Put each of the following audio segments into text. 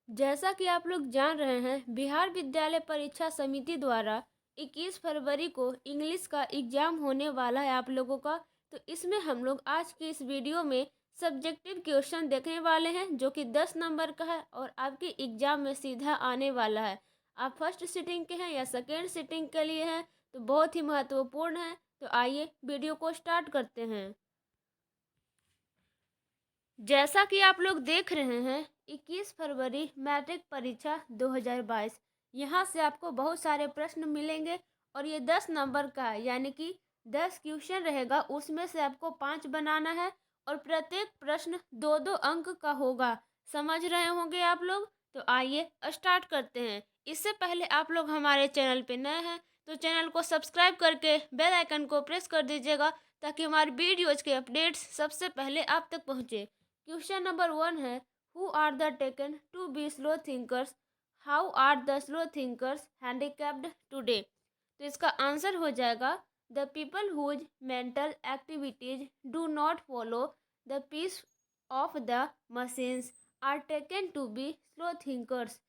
जैसा कि आप लोग जान रहे हैं, बिहार विद्यालय परीक्षा समिति द्वारा 21 फरवरी को इंग्लिश का एग्जाम होने वाला है आप लोगों का। तो इसमें हम लोग आज की इस वीडियो में सब्जेक्टिव क्वेश्चन देखने वाले हैं, जो कि 10 नंबर का है और आपके एग्जाम में सीधा आने वाला है। आप फर्स्ट सिटिंग के हैं या सेकेंड सिटिंग के लिए हैं, तो बहुत ही महत्वपूर्ण है। तो आइए वीडियो को स्टार्ट करते हैं। जैसा कि आप लोग देख रहे हैं, 21 फरवरी मैट्रिक परीक्षा 2022, यहाँ से आपको बहुत सारे प्रश्न मिलेंगे और ये 10 नंबर का है, यानी कि 10 क्वेश्चन रहेगा। उसमें से आपको 5 बनाना है और प्रत्येक प्रश्न 2-2 अंक का होगा। समझ रहे होंगे आप लोग? तो आइए स्टार्ट करते हैं। इससे पहले आप लोग हमारे चैनल पे नए हैं तो चैनल को सब्सक्राइब करके बेल आइकन को प्रेस कर दीजिएगा, ताकि हमारी वीडियोज के अपडेट्स सबसे पहले आप तक पहुँचे। क्वेश्चन नंबर 1 है, who are the taken to be slow thinkers, how are the slow thinkers handicapped today. तो इसका आंसर हो जाएगा the people whose mental activities do not follow the peace of the machines are taken to be slow thinkers.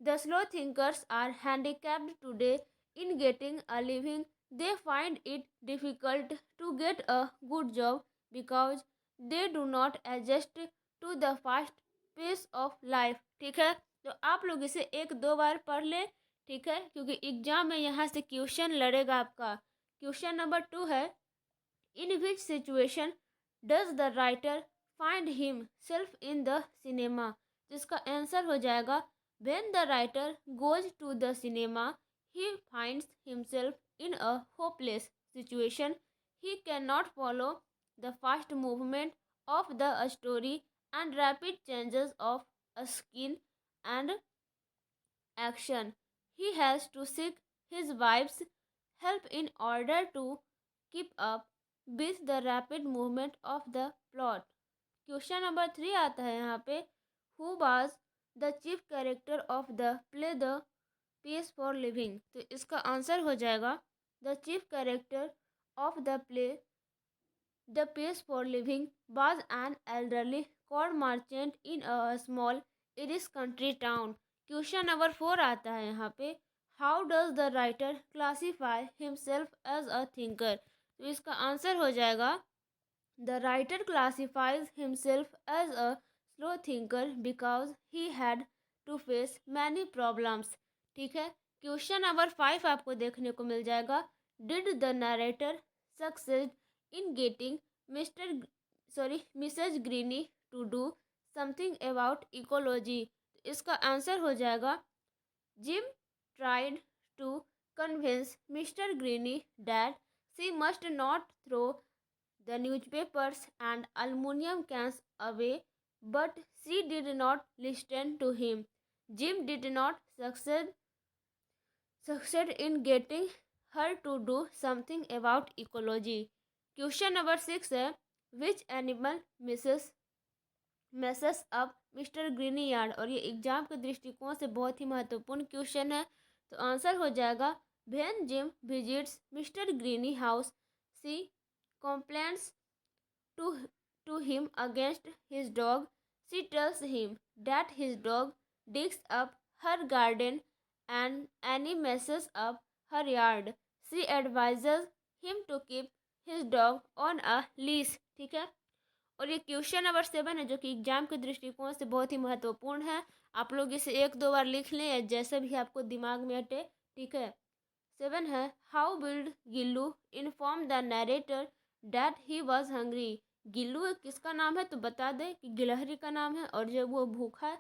The slow thinkers are handicapped today in getting a living. They find it difficult to get a good job because they do not adjust to the fast pace of life। ठीक है, तो आप लोग इसे 1-2 बार पढ़ लें। ठीक है, क्योंकि एग्जाम में यहाँ से क्वेश्चन लड़ेगा आपका। क्वेश्चन नंबर 2 है, in which situation does the writer find himself in the cinema. जिसका आंसर हो जाएगा when the writer goes to the cinema he finds himself in a hopeless situation. He can not follow the fast movement of the story and rapid changes of a skin and action. He has to seek his wife's help in order to keep up with the rapid movement of the plot. Question number 3 आता है यहाँ पे, who was the chief character of the play the peace for living. तो इसका answer हो जाएगा the chief character of the play The Pace for Living was an elderly corn merchant in a small Irish country town. Question number 4 आता है यहाँ पे, how does the writer classify himself as a thinker. तो इसका answer हो जाएगा the writer classifies himself as a slow thinker because he had to face many problems. ठीक है, क्वेश्चन नंबर 5 आपको देखने को मिल जाएगा, did the narrator succeed in getting Mr. Mrs. Greeny to do something about ecology। इसका answer हो जाएगा Jim tried to convince Mr. Greeny that she must not throw the newspapers and aluminum cans away, but she did not listen to him. Jim did not succeed in getting her to do something about ecology। Question number 6 है, which animal messes up mister Greeny yard. और ये exam के दृष्टिकोण से बहुत ही महत्वपूर्ण question है। तो आंसर हो जाएगा when Jim visits mister Greeny house she complaints to to him against his dog. She tells him that his dog digs up her garden and Annie messes up her yard. She advises him to keep his dog on a leash। ठीक है, और ये question number 7 है, जो कि exam के दृष्टिकोण से बहुत ही महत्वपूर्ण है। आप लोग इसे 1-2 बार लिख लें या जैसे भी आपको दिमाग में अटे। ठीक है, 7 है, how would Gillu inform the narrator that he was hungry. Gillu किसका नाम है, तो बता दे कि गिलहरी का नाम है। और जब वो भूखा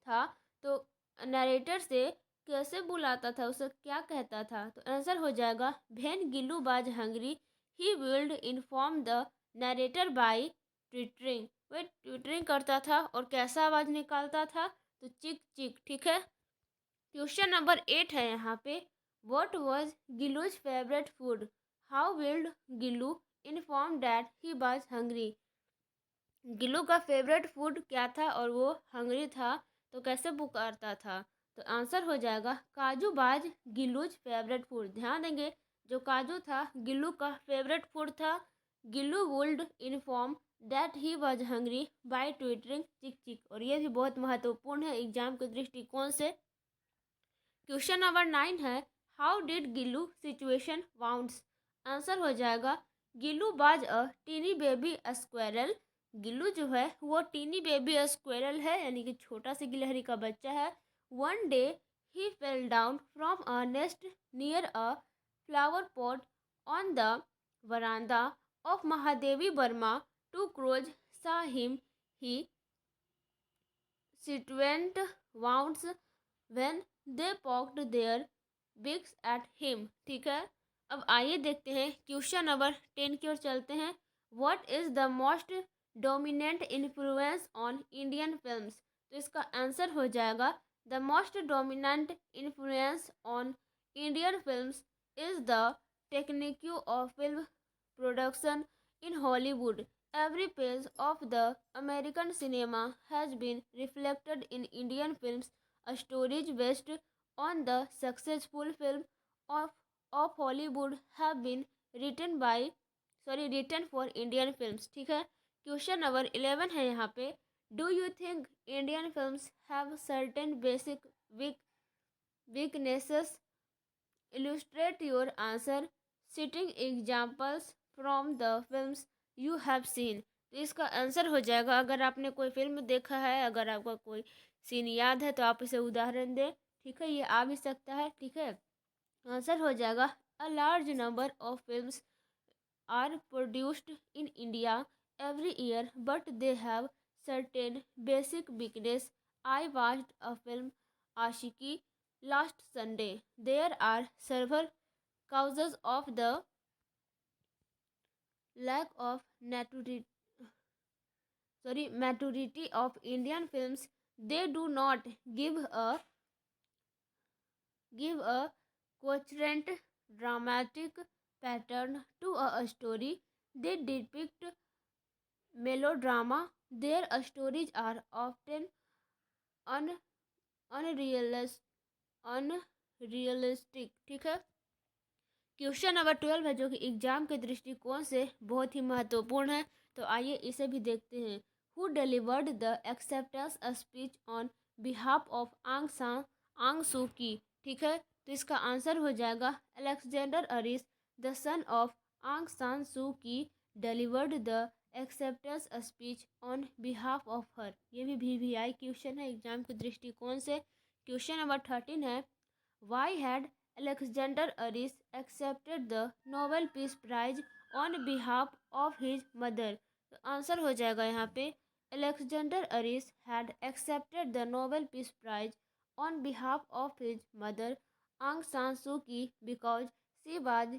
था तो नरेटर से कैसे बुलाता था, उसे क्या कहता था। तो आंसर हो जाएगा when Gillu was hungry he would inform the narrator by twittering. वह ट्विटरिंग करता था और कैसा आवाज़ निकालता था, तो चिक चिक। ठीक है, क्वेश्चन नंबर 8 है यहाँ पे, what was Gillu's favourite food. How would Gillu inform that he was hungry. Gillu का फेवरेट फूड क्या था और वो हंग्री था, तो कैसे पुकारता था। तो आंसर हो जाएगा काजू बाज गिल्लूज फेवरेट फूड। ध्यान देंगे, जो काजू था गिल्लू का फेवरेट फूड था। Gillu would inform that he was hungry by twittering चिक चिक। और ये भी बहुत महत्वपूर्ण है एग्जाम के दृष्टिकोण से। क्वेश्चन नंबर 9 है, how did Gillu situation wounds. Answer हो जाएगा, गिल्लू बाज अ टीनी बेबी स्क्वेरल। गिल्लू जो है वो टीनी बेबी स्क्वेरल है, यानी कि छोटा सी गिलहरी का बच्चा है। One day he fell down from a nest near a flower pot on the veranda of Mahadevi Varma. Two crows saw him. He situent wounds when they poked their beaks at him। ठीक है, अब आइए देखते हैं क्वेश्चन नंबर 10 की ओर चलते हैं। What is the most dominant influence on Indian films. तो इसका आंसर हो जाएगा, the most dominant influence on Indian films is the technique of film production in Hollywood. Every page of the American cinema has been reflected in Indian films. Stories based on the successful film of Hollywood have been written for Indian films। ठीक है, question number 11 है यहाँ पे, do you think Indian films have certain basic weaknesses? Illustrate your answer citing examples from the films you have seen। तो इसका answer हो जाएगा, अगर आपने कोई फिल्म देखा है, अगर आपका कोई सीन याद है तो आप इसे उदाहरण दें। ठीक है, ये आ भी सकता है। ठीक है, आंसर हो जाएगा, a large number of films are produced in India every year but they have certain basic weakness. I watched a film Aashiqui last Sunday. There are several causes of the lack of maturity of Indian films. They do not give a coherent dramatic pattern to a story. They depict melodrama. Their stories are often un unrealistic unrealistic. ठीक है, question number 12 है जो कि exam के दृष्टिकोण से बहुत ही महत्वपूर्ण है। तो आइए इसे भी देखते हैं। Who delivered the acceptance speech on behalf of आंग सू की। ठीक है, तो इसका आंसर हो जाएगा, Alexander Aris the son of आंग सान सू की delivered the acceptance speech on behalf of her. ये भी वीवीआई क्वेश्चन है एग्जाम के दृष्टिकोण से। क्वेश्चन नंबर 13 है, why had Alexander Aris accepted the Nobel Peace Prize on behalf of his mother। तो आंसर हो जाएगा यहाँ पे, Alexander Aris had accepted the Nobel Peace Prize on behalf of his mother Aung San Suu Kyi because she was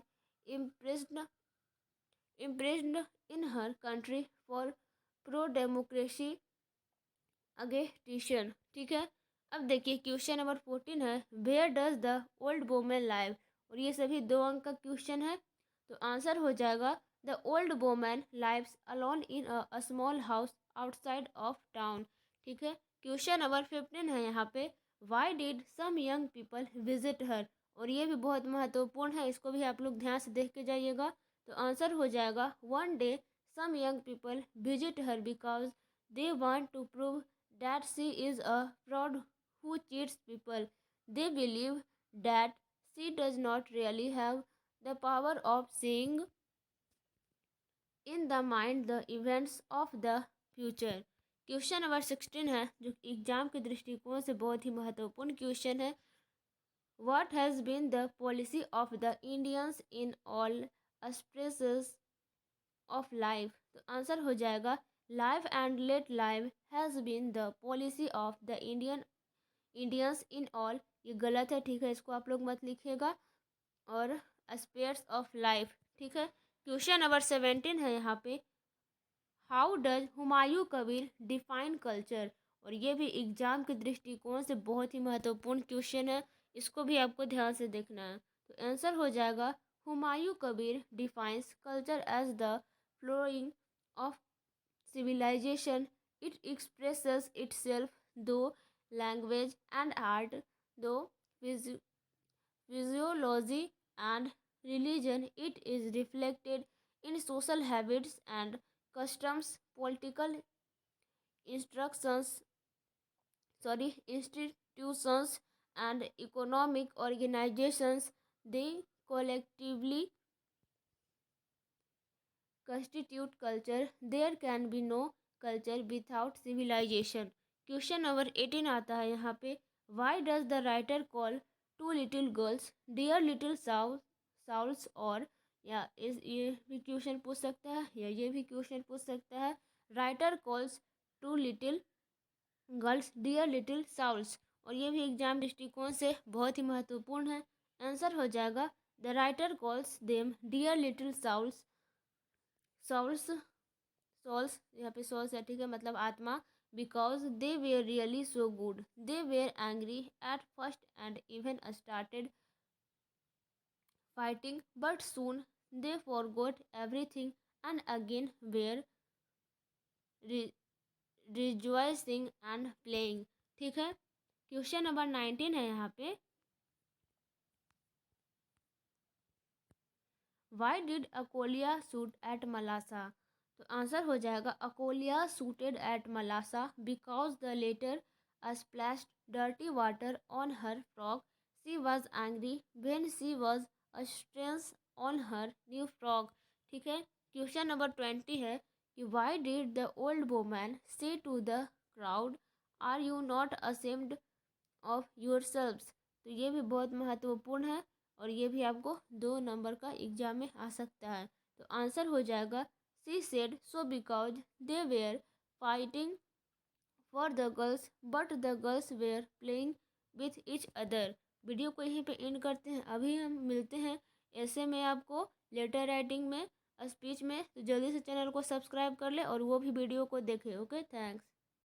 imprisoned in her country for pro-democracy agitation। ठीक है, अब देखिए question number 14 है, where does the old women live. और ये सभी 2 अंक का क्वेश्चन है। तो आंसर हो जाएगा, the old women lives alone in a small house outside of town. ठीक है, क्वेश्चन नंबर 15 है यहाँ पे, why did some young people visit her. और ये भी बहुत महत्वपूर्ण है, इसको भी आप लोग ध्यान से देख के जाइएगा। तो आंसर हो जाएगा, one day some young people visit her because they want to prove that she is a fraud who cheats people. They believe that she does not really have the power of seeing in the mind the events of the future। Question number 16 है जो exam के दृष्टिकोण से बहुत ही महत्वपूर्ण question है। What has been the policy of the Indians in all aspects of life। तो answer हो जाएगा, live and let live has been the policy of the Indians in all. ये गलत है। ठीक है, इसको आप लोग मत लिखिएगा। और एस्पेक्ट्स ऑफ लाइफ। ठीक है, क्वेश्चन नंबर 17 है यहाँ पे, how does Humayun Kabir define culture. और ये भी एग्जाम के दृष्टिकोण से बहुत ही महत्वपूर्ण क्वेश्चन है, इसको भी आपको ध्यान से देखना है। तो आंसर हो जाएगा, Humayun Kabir defines culture as the flowing of civilization. It expresses itself through language and art, though physiology and religion. It is reflected in social habits and customs, political institutions, and economic organizations. They collectively constitute culture. There can be no culture without civilization. Question number 18 आता है यहाँ पे, why does the writer call to little girls dear little souls, और या ये भी question पूछ सकता है या ये भी क्वेश्चन पूछ सकता है, writer calls to little girls dear little souls, और ये भी एग्जाम दृष्टिकोण से बहुत ही महत्वपूर्ण है। आंसर हो जाएगा the writer calls them dear little souls, souls souls, यहाँ पे सोल्स है, ठीक है, मतलब आत्मा, because they were really so good, they were angry at first and even started fighting, but soon they forgot everything and again were rejoicing and playing. ठीक है, question number 19 है यहाँ पे, why did Akoulya shoot at Malasha, तो answer हो जाएगा Akoulya shooted at Malasha because the latter splashed dirty water on her frock, she was angry when she was strains on her new frock. ठीक है, question number 20 है कि why did the old woman say to the crowd are you not ashamed of yourselves, तो ये भी बहुत महत्वपूर्ण है और ये भी आपको 2 नंबर का एग्जाम में आ सकता है। तो आंसर हो जाएगा she said so because they were fighting for the girls but the girls were playing with each other. Video को यहीं पे एंड करते हैं, अभी हम मिलते हैं ऐसे में आपको लेटर राइटिंग में, स्पीच में, तो जल्दी से चैनल को सब्सक्राइब कर ले और वो भी वीडियो को देखे। Okay, thanks.